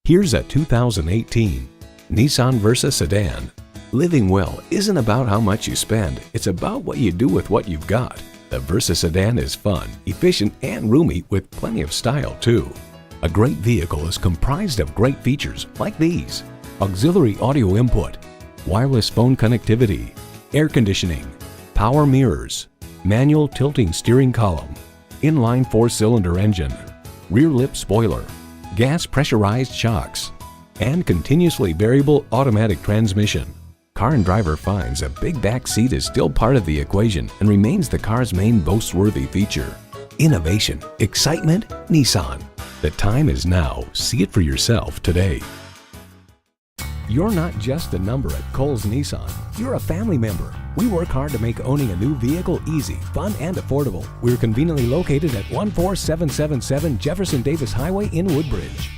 Here's a 2018 Nissan Versa sedan. Living well isn't about how much you spend, it's about what you do with what you've got. The Versa sedan is fun, efficient, and roomy with plenty of style too. A great vehicle is comprised of great features like these: auxiliary audio input, wireless phone connectivity, air conditioning, power mirrors, manual tilting steering column, inline 4-cylinder engine, rear lip spoiler, gas pressurized shocks, and continuously variable automatic transmission. Car and Driver finds a big back seat is still part of the equation and remains the car's main boast-worthy feature. Innovation, excitement, Nissan. The time is now. See it for yourself today. You're not just a number at Cowles Nissan. You're a family member. We work hard to make owning a new vehicle easy, fun, and affordable. We're conveniently located at 14777 Jefferson Davis Highway in Woodbridge.